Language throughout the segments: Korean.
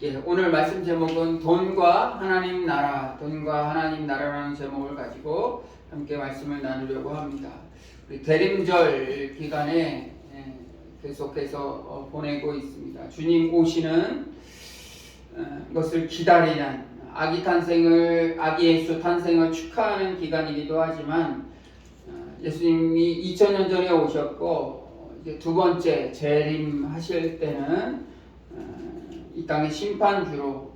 예, 오늘 말씀 제목은 돈과 하나님 나라, 돈과 하나님 나라라는 제목을 가지고 함께 말씀을 나누려고 합니다. 우리 대림절 기간에 계속해서 보내고 있습니다. 주님 오시는 것을 기다리는 아기 예수 탄생을 축하하는 기간이기도 하지만 예수님이 2000년 전에 오셨고 이제 두 번째 재림하실 때는 이 땅의 심판주로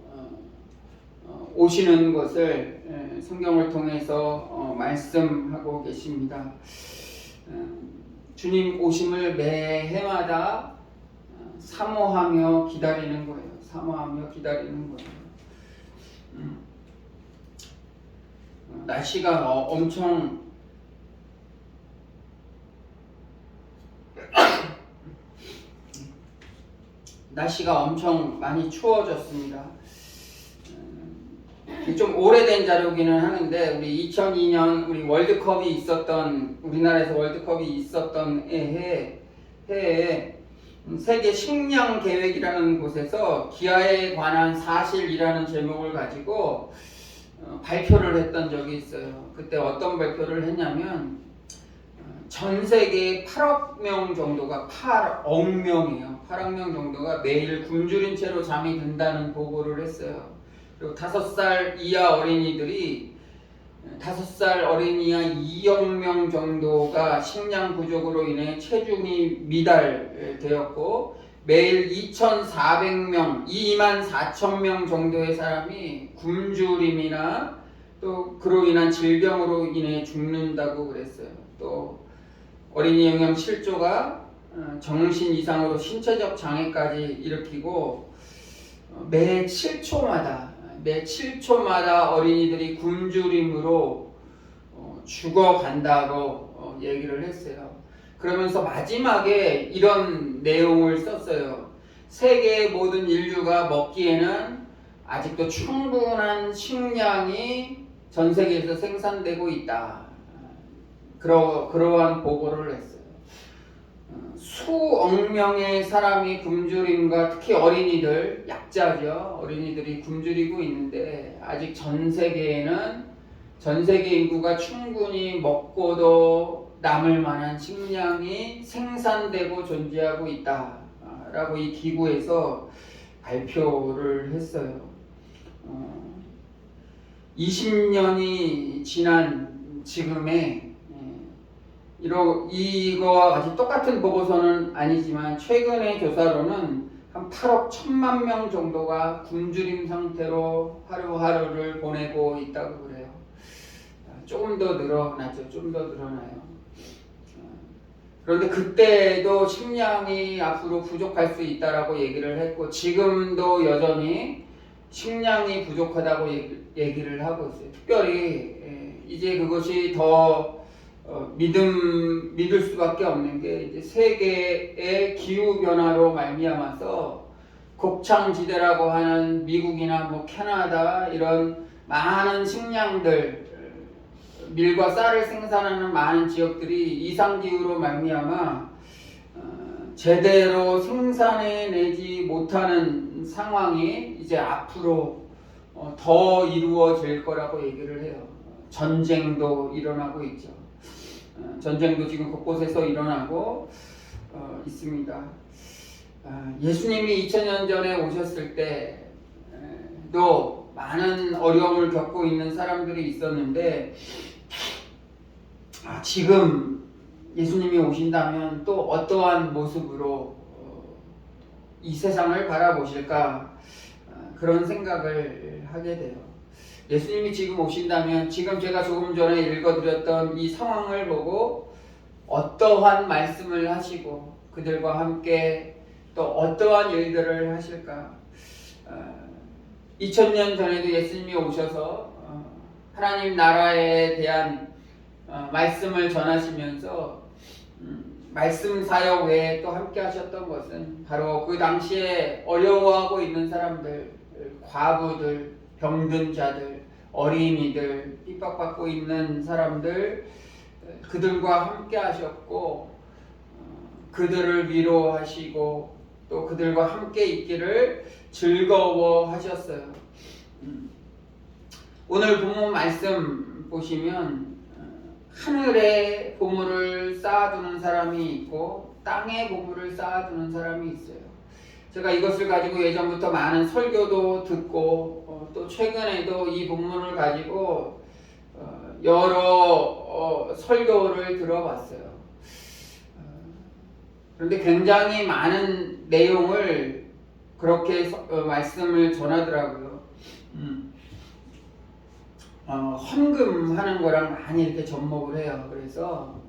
오시는 것을 성경을 통해서 말씀하고 계십니다. 주님 오심을 매해마다 사모하며 기다리는 거예요. 사모하며 기다리는 거예요. 날씨가 엄청 많이 추워졌습니다. 좀 오래된 자료기는 하는데 우리 2002년 우리 월드컵이 있었던 우리나라에서 월드컵이 있었던 해에 세계 식량 계획이라는 곳에서 기아에 관한 사실이라는 제목을 가지고 발표를 했던 적이 있어요. 그때 어떤 발표를 했냐면 전 세계 8억 명 정도가 8억 명이에요. 8억 명 정도가 매일 굶주린 채로 잠이 든다는 보고를 했어요. 그리고 5살 이하 어린이들이 5살 어린이 이하 2억 명 정도가 식량 부족으로 인해 체중이 미달되었고 매일 2,400명, 24,000명 정도의 사람이 굶주림이나 또 그로 인한 질병으로 인해 죽는다고 그랬어요. 또 어린이 영양 실조가 정신 이상으로 신체적 장애까지 일으키고 매 7초마다 어린이들이 굶주림으로 죽어간다고 얘기를 했어요. 그러면서 마지막에 이런 내용을 썼어요. 세계의 모든 인류가 먹기에는 아직도 충분한 식량이 전 세계에서 생산되고 있다. 그러한 보고를 했어요. 수억 명의 사람이 굶주림과 특히 어린이들, 약자죠. 어린이들이 굶주리고 있는데 아직 전 세계 인구가 충분히 먹고도 남을 만한 식량이 생산되고 존재하고 있다라고 이 기구에서 발표를 했어요. 20년이 지난 지금에 이거와 같이 똑같은 보고서는 아니지만 최근의 조사로는 한 8억 1천만 명 정도가 굶주림 상태로 하루하루를 보내고 있다고 그래요. 조금 더 늘어나죠. 좀 더 늘어나요. 그런데 그때도 식량이 앞으로 부족할 수 있다라고 얘기를 했고 지금도 여전히 식량이 부족하다고 얘기를 하고 있어요. 특별히 이제 그것이 더 믿을 수밖에 없는 게 이제 세계의 기후 변화로 말미암아서 곡창지대라고 하는 미국이나 뭐 캐나다 이런 많은 식량들 밀과 쌀을 생산하는 많은 지역들이 이상 기후로 말미암아 제대로 생산해내지 못하는 상황이 이제 앞으로 더 이루어질 거라고 얘기를 해요. 전쟁도 일어나고 있죠. 전쟁도 지금 곳곳에서 일어나고 있습니다. 예수님이 2000년 전에 오셨을 때도 많은 어려움을 겪고 있는 사람들이 있었는데 지금 예수님이 오신다면 또 어떠한 모습으로 이 세상을 바라보실까 그런 생각을 하게 돼요. 예수님이 지금 오신다면 지금 제가 조금 전에 읽어드렸던 이 상황을 보고 어떠한 말씀을 하시고 그들과 함께 또 어떠한 일들을 하실까. 2000년 전에도 예수님이 오셔서 하나님 나라에 대한 말씀을 전하시면서 말씀 사역 외에 또 함께 하셨던 것은 바로 그 당시에 어려워하고 있는 사람들, 과부들, 병든 자들, 어린이들, 핍박받고 있는 사람들, 그들과 함께 하셨고 그들을 위로하시고 또 그들과 함께 있기를 즐거워하셨어요. 오늘 본문 말씀 보시면 하늘에 보물을 쌓아두는 사람이 있고 땅에 보물을 쌓아두는 사람이 있어요. 제가 이것을 가지고 예전부터 많은 설교도 듣고 또 최근에도 이 본문을 가지고 여러 설교를 들어봤어요. 그런데 굉장히 많은 내용을 그렇게 말씀을 전하더라고요. 헌금하는 거랑 많이 이렇게 접목을 해요. 그래서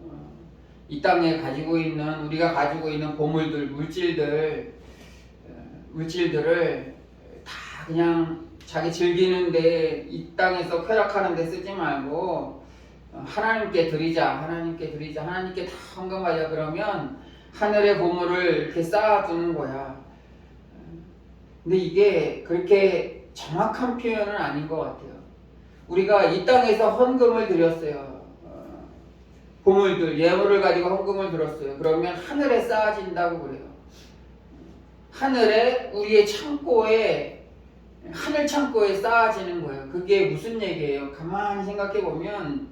이 땅에 가지고 있는 우리가 가지고 있는 보물들, 물질들을 다 그냥 자기 즐기는데 이 땅에서 쾌락하는데 쓰지 말고 하나님께 드리자, 하나님께 다 헌금하자. 그러면 하늘의 보물을 이렇게 쌓아두는 거야. 근데 이게 그렇게 정확한 표현은 아닌 것 같아요. 우리가 이 땅에서 헌금을 드렸어요. 보물들, 예물을 가지고 헌금을 들었어요. 그러면 하늘에 쌓아진다고 그래요. 하늘에 우리의 창고에, 하늘 창고에 쌓아지는 거예요. 그게 무슨 얘기예요? 가만히 생각해 보면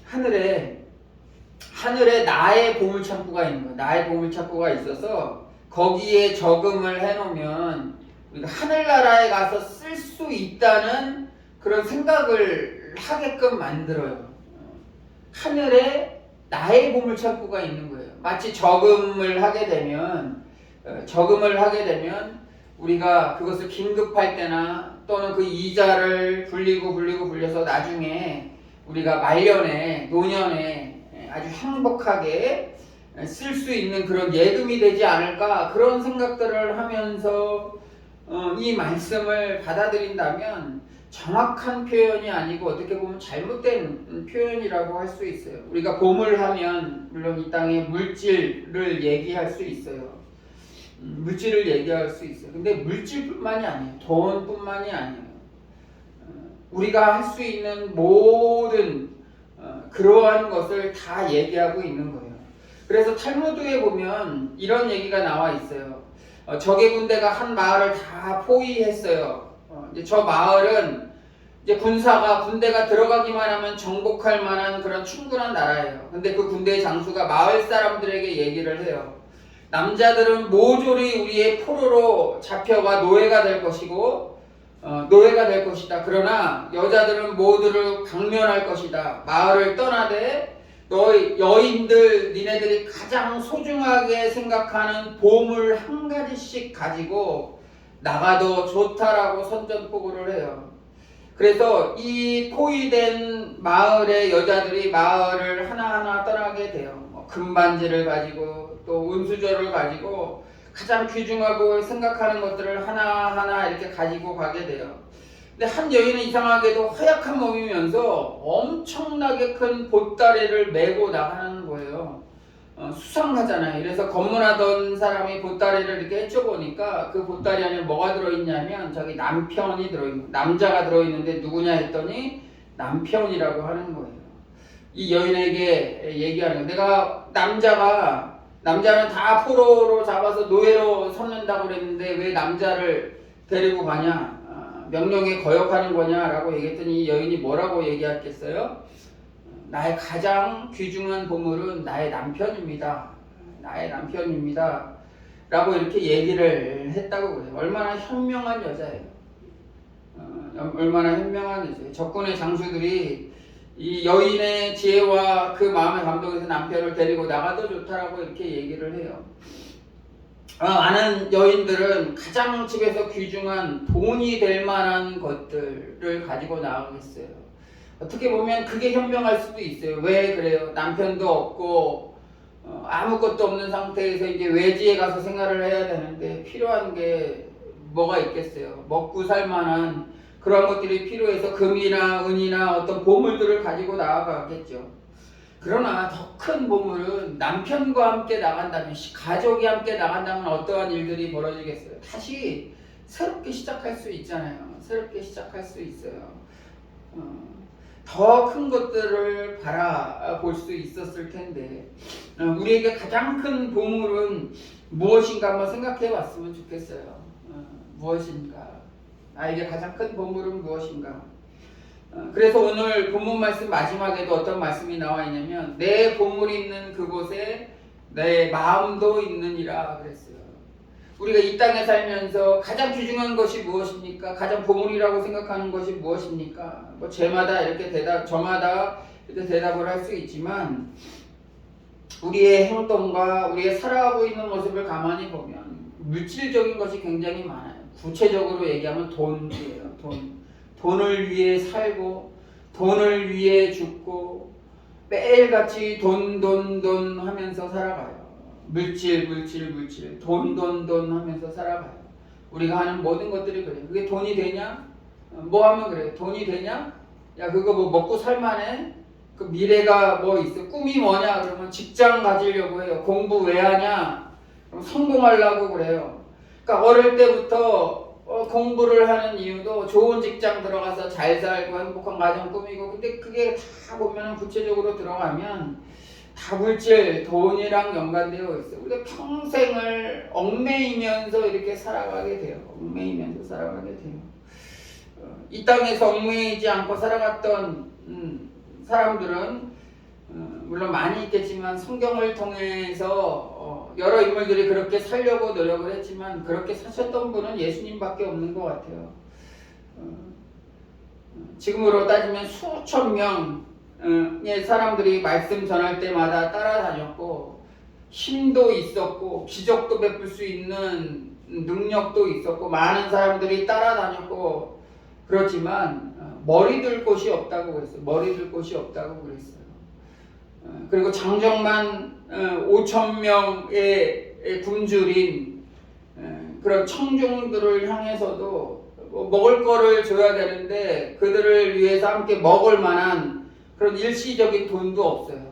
하늘에 나의 보물 창고가 있는 거예요. 나의 보물 창고가 있어서 거기에 저금을 해놓으면 우리가 하늘나라에 가서 쓸 수 있다는 그런 생각을 하게끔 만들어요. 하늘에 나의 보물 창고가 있는 거예요. 마치 저금을 하게 되면 우리가 그것을 긴급할 때나 또는 그 이자를 불려서 나중에 우리가 말년에, 노년에 아주 행복하게 쓸 수 있는 그런 예금이 되지 않을까, 그런 생각들을 하면서 이 말씀을 받아들인다면 정확한 표현이 아니고 어떻게 보면 잘못된 표현이라고 할 수 있어요. 우리가 보물하면 물론 이 땅의 물질을 얘기할 수 있어요. 근데 물질뿐만이 아니에요. 돈뿐만이 아니에요. 우리가 할 수 있는 모든 그러한 것을 다 얘기하고 있는 거예요. 그래서 탈무드에 보면 이런 얘기가 나와 있어요. 적의 군대가 한 마을을 다 포위했어요. 이제 저 마을은 이제 군대가 들어가기만 하면 정복할 만한 그런 충분한 나라예요. 근데 그 군대의 장수가 마을 사람들에게 얘기를 해요. 남자들은 모조리 우리의 포로로 잡혀가 노예가 될 것이다. 그러나 여자들은 모두를 강면할 것이다. 마을을 떠나되 너희 여인들, 니네들이 가장 소중하게 생각하는 보물 한 가지씩 가지고 나가도 좋다라고 선전포고를 해요. 그래서 이 포위된 마을의 여자들이 마을을 하나하나 떠나게 돼요. 금반지를 가지고 또 은수저를 가지고 가장 귀중하고 생각하는 것들을 하나하나 이렇게 가지고 가게 돼요. 근데 한 여인은 이상하게도 허약한 몸이면서 엄청나게 큰 보따리를 메고 나가는 거예요. 수상하잖아요. 그래서 검문하던 사람이 보따리를 이렇게 헤쳐보니까 그 보따리 안에 뭐가 들어있냐면 자기 남편이 들어있는, 남자가 들어있는데 누구냐 했더니 남편이라고 하는 거예요. 이 여인에게 얘기하는 거예요. 남자는 다 포로로 잡아서 노예로 삼는다고 그랬는데 왜 남자를 데리고 가냐? 명령에 거역하는 거냐라고 얘기했더니 이 여인이 뭐라고 얘기했겠어요? 나의 가장 귀중한 보물은 나의 남편입니다. 라고 이렇게 얘기를 했다고 그래요. 얼마나 현명한 여자예요. 적군의 장수들이 이 여인의 지혜와 그 마음에 감동해서 남편을 데리고 나가도 좋다라고 이렇게 얘기를 해요. 많은 여인들은 가장 집에서 귀중한 돈이 될 만한 것들을 가지고 나가겠어요. 어떻게 보면 그게 현명할 수도 있어요. 왜 그래요? 남편도 없고 아무것도 없는 상태에서 이제 외지에 가서 생활을 해야 되는데 필요한 게 뭐가 있겠어요? 먹고 살 만한 그런 것들이 필요해서 금이나 은이나 어떤 보물들을 가지고 나아가겠죠. 그러나 더 큰 보물은 남편과 함께 나간다면, 가족이 함께 나간다면 어떠한 일들이 벌어지겠어요? 다시 새롭게 시작할 수 있잖아요. 더 큰 것들을 바라볼 수 있었을 텐데 우리에게 가장 큰 보물은 무엇인가 한번 생각해 봤으면 좋겠어요. 무엇인가? 나에게 가장 큰 보물은 무엇인가? 그래서 오늘 본문 말씀 마지막에도 어떤 말씀이 나와 있냐면 내 보물이 있는 그곳에 내 마음도 있느니라 그랬어요. 우리가 이 땅에 살면서 가장 귀중한 것이 무엇입니까? 가장 보물이라고 생각하는 것이 무엇입니까? 뭐 저마다 이렇게 대답을 할 수 있지만 우리의 행동과 우리의 살아가고 있는 모습을 가만히 보면 물질적인 것이 굉장히 많아요. 구체적으로 얘기하면 돈이에요. 돈을 위해 살고 돈을 위해 죽고 매일같이 돈 하면서 살아가요. 물질 돈 하면서 살아가요. 우리가 하는 모든 것들이 그래요. 그게 돈이 되냐? 뭐 하면 그래요? 돈이 되냐? 야 그거 뭐 먹고 살만해? 그 미래가 뭐 있어? 꿈이 뭐냐? 그러면 직장 가지려고 해요. 공부 왜 하냐? 그럼 성공하려고 그래요. 그러니까 어릴 때부터 공부를 하는 이유도 좋은 직장 들어가서 잘 살고 행복한 가정 꾸미고 근데 그게 다 보면 구체적으로 들어가면 다 물질, 돈이랑 연관되어 있어요. 우리가 평생을 얽매이면서 이렇게 살아가게 돼요. 이 땅에서 얽매이지 않고 살아갔던 사람들은 물론 많이 있겠지만 성경을 통해서 여러 인물들이 그렇게 살려고 노력을 했지만 그렇게 사셨던 분은 예수님밖에 없는 것 같아요. 지금으로 따지면 수천 명의 사람들이 말씀 전할 때마다 따라다녔고 힘도 있었고 기적도 베풀 수 있는 능력도 있었고 많은 사람들이 따라다녔고 그렇지만 머리 들 곳이 없다고 그랬어요. 그리고 장정만 5천 명의 굶주린 그런 청중들을 향해서도 먹을 거를 줘야 되는데 그들을 위해서 함께 먹을 만한 그런 일시적인 돈도 없어요.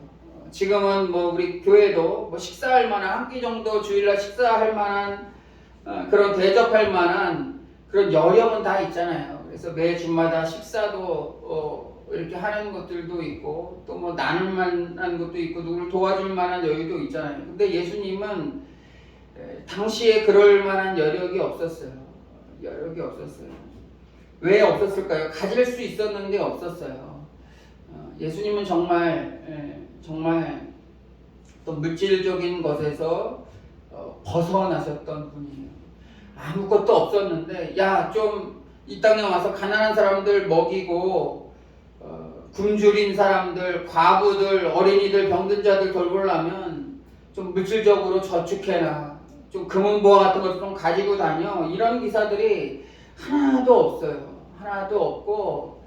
지금은 뭐 우리 교회도 뭐 식사할 만한 한 끼 정도 주일날 식사할 만한 그런 대접할 만한 그런 여력은 다 있잖아요. 그래서 매 주마다 식사도 이렇게 하는 것들도 있고 또 뭐 나눌 만한 것도 있고 누구를 도와줄 만한 여유도 있잖아요. 근데 예수님은 당시에 그럴 만한 여력이 없었어요. 왜 없었을까요? 가질 수 있었는데 없었어요. 예수님은 정말 또 물질적인 것에서 벗어나셨던 분이에요. 아무것도 없었는데 야 좀 이 땅에 와서 가난한 사람들 먹이고 굶주린 사람들, 과부들, 어린이들, 병든 자들 돌보려면 좀 물질적으로 저축해라. 좀 금은보화 같은 것 좀 가지고 다녀. 이런 기사들이 하나도 없어요. 하나도 없고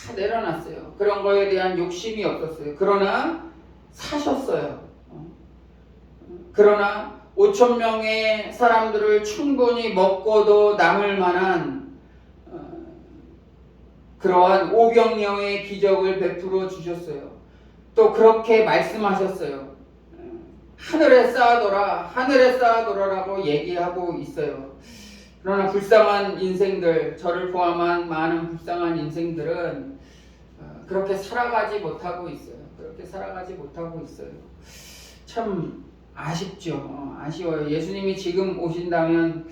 다 내려놨어요. 그런 거에 대한 욕심이 없었어요. 그러나 사셨어요. 그러나 5천 명의 사람들을 충분히 먹고도 남을 만한 그러한 오병이어의 기적을 베풀어 주셨어요. 또 그렇게 말씀하셨어요. 하늘에 쌓아둬라라고 얘기하고 있어요. 그러나 불쌍한 인생들, 저를 포함한 많은 불쌍한 인생들은 그렇게 살아가지 못하고 있어요. 참 아쉽죠. 아쉬워요. 예수님이 지금 오신다면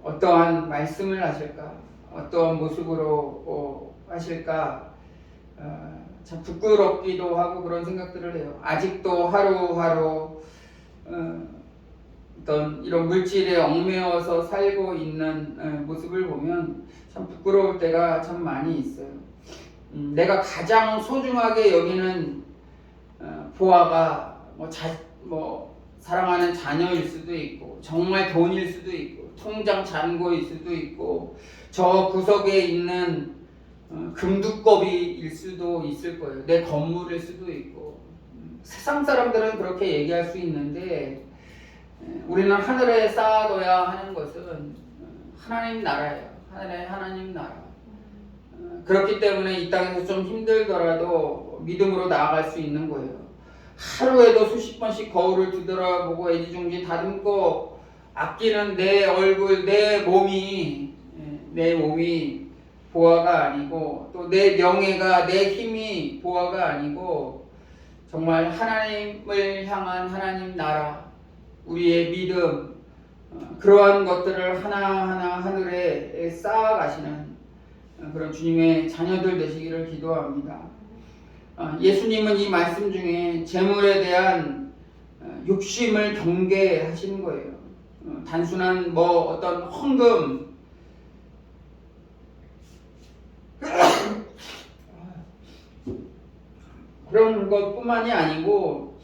어떠한 말씀을 하실까? 어떠한 모습으로 하실까? 참 부끄럽기도 하고 그런 생각들을 해요. 아직도 하루하루 어떤 이런 물질에 얽매여서 살고 있는 모습을 보면 참 부끄러울 때가 참 많이 있어요. 내가 가장 소중하게 여기는 보아가 사랑하는 자녀일 수도 있고 정말 돈일 수도 있고 통장 잔고일 수도 있고 저 구석에 있는 금두꺼비일 수도 있을 거예요. 내 건물일 수도 있고 세상 사람들은 그렇게 얘기할 수 있는데 우리는 하늘에 쌓아둬야 하는 것은 하나님 나라예요. 하나님 나라. 그렇기 때문에 이 땅에서 좀 힘들더라도 믿음으로 나아갈 수 있는 거예요. 하루에도 수십 번씩 거울을 뒤돌아보고 애지중지 다듬고 아끼는 내 얼굴, 내 몸이 보아가 아니고 또 내 명예가 내 힘이 보아가 아니고 정말 하나님을 향한 하나님 나라 우리의 믿음 그러한 것들을 하나하나 하늘에 쌓아가시는 그런 주님의 자녀들 되시기를 기도합니다. 예수님은 이 말씀 중에 재물에 대한 욕심을 경계하시는 거예요. 단순한 뭐 어떤 헌금 그런 것뿐만이 아니고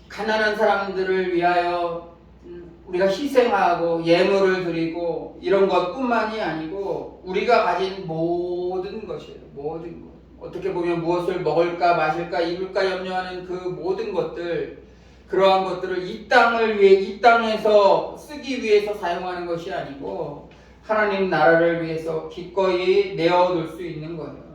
가난한 사람들을 위하여 우리가 희생하고 예물을 드리고 이런 것뿐만이 아니고 우리가 가진 모든 것이에요. 모든 것. 어떻게 보면 무엇을 먹을까 마실까 입을까 염려하는 그 모든 것들 그러한 것들을 이 땅을 위해 이 땅에서 쓰기 위해서 사용하는 것이 아니고 하나님 나라를 위해서 기꺼이 내어둘 수 있는 거예요.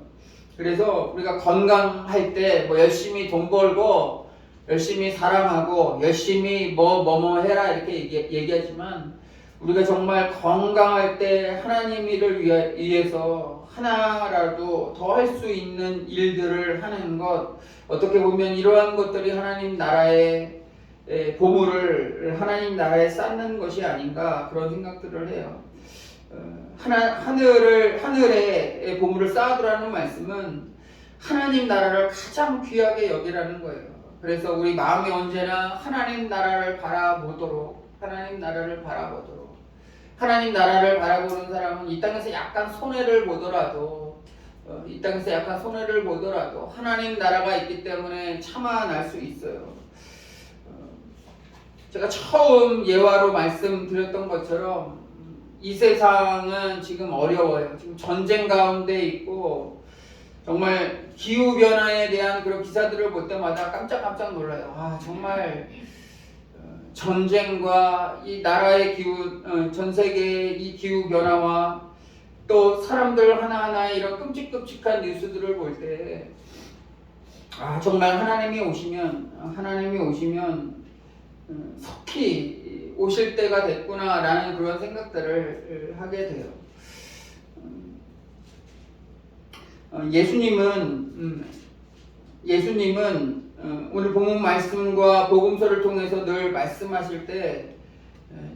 그래서 우리가 건강할 때 뭐 열심히 돈 벌고 열심히 사랑하고 열심히 뭐 해라 이렇게 얘기하지만 우리가 정말 건강할 때 하나님 일을 위해서 하나라도 더 할 수 있는 일들을 하는 것 어떻게 보면 이러한 것들이 하나님 나라의 보물을 하나님 나라에 쌓는 것이 아닌가 그런 생각들을 해요. 하늘에 보물을 쌓아두라는 말씀은 하나님 나라를 가장 귀하게 여기라는 거예요. 그래서 우리 마음이 언제나 하나님 나라를 바라보도록 하나님 나라를 바라보는 사람은 이 땅에서 약간 손해를 보더라도 하나님 나라가 있기 때문에 참아낼 수 있어요. 제가 처음 예화로 말씀드렸던 것처럼 이 세상은 지금 어려워요. 지금 전쟁 가운데 있고 정말 기후변화에 대한 그런 기사들을 볼 때마다 깜짝 놀라요. 정말 전쟁과 이 나라의 전 세계의 이 기후변화와 또 사람들 하나하나의 이런 끔찍한 뉴스들을 볼 때 정말 하나님이 오시면 석히 오실 때가 됐구나라는 그런 생각들을 하게 돼요. 예수님은 오늘 본문 말씀과 복음서를 통해서 늘 말씀하실 때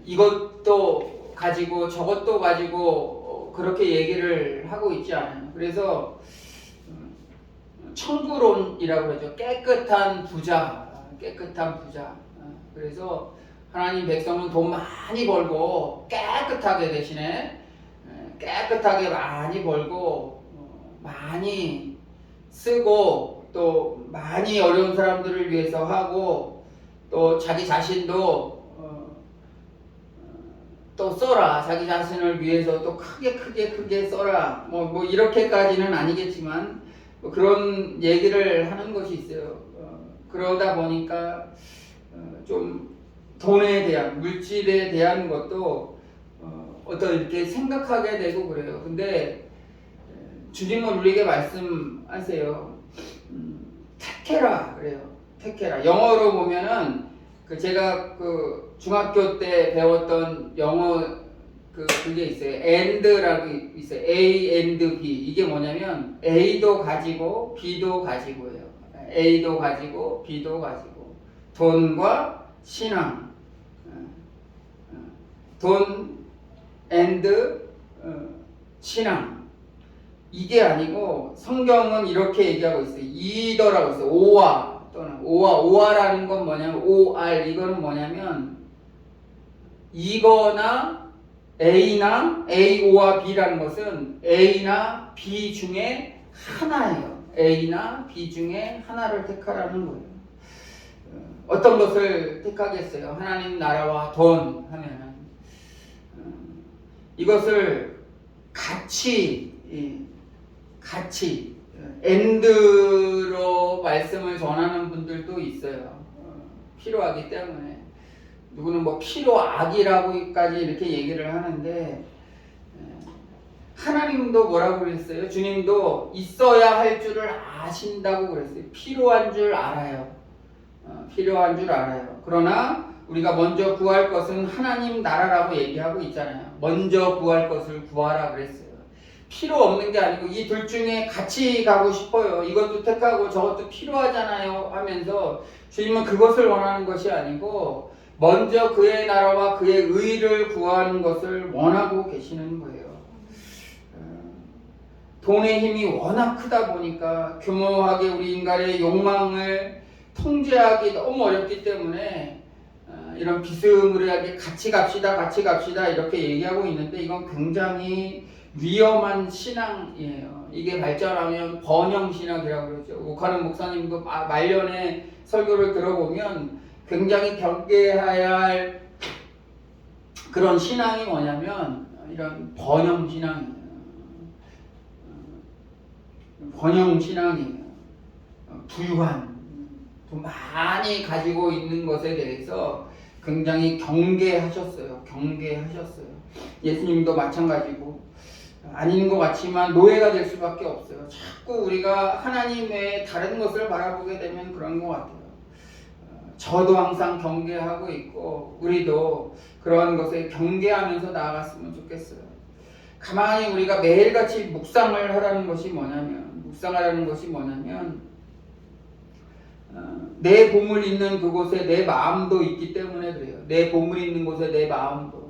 이것도 가지고 저것도 가지고 그렇게 얘기를 하고 있지 않아요. 그래서 청구론이라고 그러죠. 깨끗한 부자. 그래서 하나님 백성은 돈 많이 벌고 깨끗하게 대신에 깨끗하게 많이 벌고 많이 쓰고 또 많이 어려운 사람들을 위해서 하고 또 자기 자신도 또 써라. 자기 자신을 위해서 또 크게 써라. 뭐 이렇게까지는 아니겠지만 뭐 그런 얘기를 하는 것이 있어요. 그러다 보니까 좀 돈에 대한 물질에 대한 것도 어떤 이렇게 생각하게 되고 그래요. 근데 주님은 우리에게 말씀하세요. 택해라 그래요. 택해라. 영어로 보면은 제가 중학교 때 배웠던 영어 그게 있어요. and라고 있어요. A and B. 이게 뭐냐면 A도 가지고 B도 가지고예요. A도 가지고 B도 가지고 돈과 신앙. 돈 and 신앙. 이게 아니고 성경은 이렇게 얘기하고 있어요. 이더라고 있어요. 오아라는 건 뭐냐면 OR 이거는 뭐냐면 이거나 A나 A와 B라는 것은 A나 B 중에 하나예요. A나 B 중에 하나를 택하라는 거예요. 어떤 것을 택하겠어요? 하나님 나라와 돈 하면은 이것을 같이 엔드로 말씀을 전하는 분들도 있어요. 필요하기 때문에 누구는 뭐 필요악이라고까지 이렇게 얘기를 하는데 하나님도 뭐라고 그랬어요? 주님도 있어야 할 줄을 아신다고 그랬어요. 필요한 줄 알아요. 그러나 우리가 먼저 구할 것은 하나님 나라라고 얘기하고 있잖아요. 먼저 구할 것을 구하라 그랬어요. 필요 없는 게 아니고 이 둘 중에 같이 가고 싶어요. 이것도 택하고 저것도 필요하잖아요 하면서 주님은 그것을 원하는 것이 아니고 먼저 그의 나라와 그의 의를 구하는 것을 원하고 계시는 거예요. 돈의 힘이 워낙 크다 보니까 교묘하게 우리 인간의 욕망을 통제하기 너무 어렵기 때문에 이런 비스무리하게 같이 갑시다 이렇게 얘기하고 있는데 이건 굉장히 위험한 신앙이에요. 이게 발전하면 번영신학이라고 그러죠. 오카는 목사님도 말년에 설교를 들어보면 굉장히 경계해야 할 그런 신앙이 뭐냐면 이런 번영신앙이에요. 번영신앙이에요. 부유한, 돈 많이 가지고 있는 것에 대해서 굉장히 경계하셨어요. 예수님도 마찬가지고 아닌 것 같지만 노예가 될 수밖에 없어요. 자꾸 우리가 하나님 외에 다른 것을 바라보게 되면 그런 것 같아요. 저도 항상 경계하고 있고 우리도 그러한 것에 경계하면서 나아갔으면 좋겠어요. 가만히 우리가 매일같이 묵상을 하라는 것이 뭐냐면 내 보물 있는 그곳에 내 마음도 있기 때문에 그래요. 내 보물 있는 곳에 내 마음도.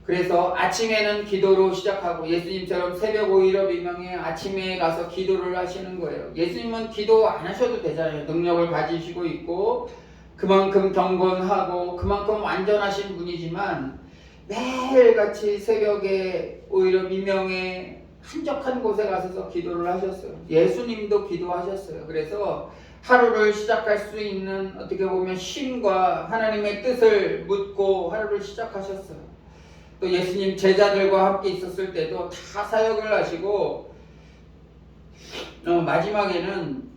그래서 아침에는 기도로 시작하고 예수님처럼 새벽 오일업 이명에 아침에 가서 기도를 하시는 거예요. 예수님은 기도 안 하셔도 되잖아요. 능력을 가지시고 있고 그만큼 경건하고 그만큼 완전하신 분이지만 매일같이 새벽에 오일업 이명에 한적한 곳에 가셔서 기도를 하셨어요. 예수님도 기도하셨어요. 그래서 하루를 시작할 수 있는 어떻게 보면 쉼과 하나님의 뜻을 묻고 하루를 시작하셨어요. 또 예수님 제자들과 함께 있었을 때도 다 사역을 하시고 마지막에는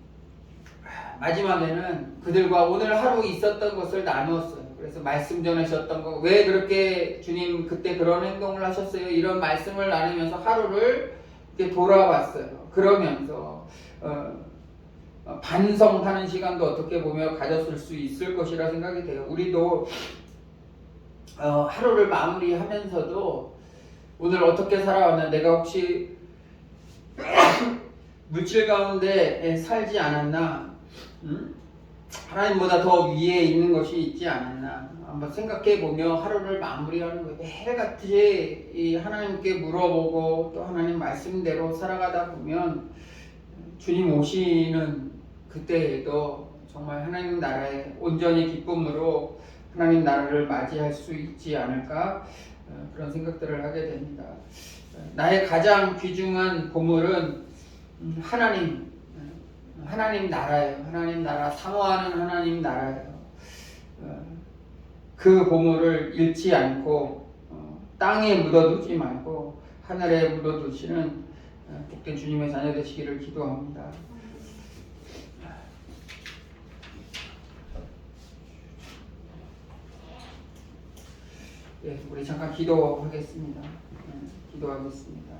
그들과 오늘 하루 있었던 것을 나누었어요. 그래서 말씀 전하셨던 거, 왜 그렇게 주님 그때 그런 행동을 하셨어요? 이런 말씀을 나누면서 하루를 이렇게 돌아봤어요. 그러면서 반성하는 시간도 어떻게 보면 가졌을 수 있을 것이라 생각이 돼요. 우리도 하루를 마무리하면서도 오늘 어떻게 살아왔나, 내가 혹시 물질 가운데 살지 않았나, 하나님보다 더 위에 있는 것이 있지 않았나 한번 생각해보며 하루를 마무리하는 거예요. 매일같이 이 하나님께 물어보고 또 하나님 말씀대로 살아가다 보면 주님 오시는 그때에도 정말 하나님 나라의 온전히 기쁨으로 하나님 나라를 맞이할 수 있지 않을까, 그런 생각들을 하게 됩니다. 나의 가장 귀중한 보물은 하나님 나라예요. 하나님 나라, 사모하는 하나님 나라예요. 그 보물을 잃지 않고 땅에 묻어두지 말고 하늘에 묻어두시는 복된 주님의 자녀 되시기를 기도합니다. 예, 우리 잠깐 기도하겠습니다. 기도하겠습니다.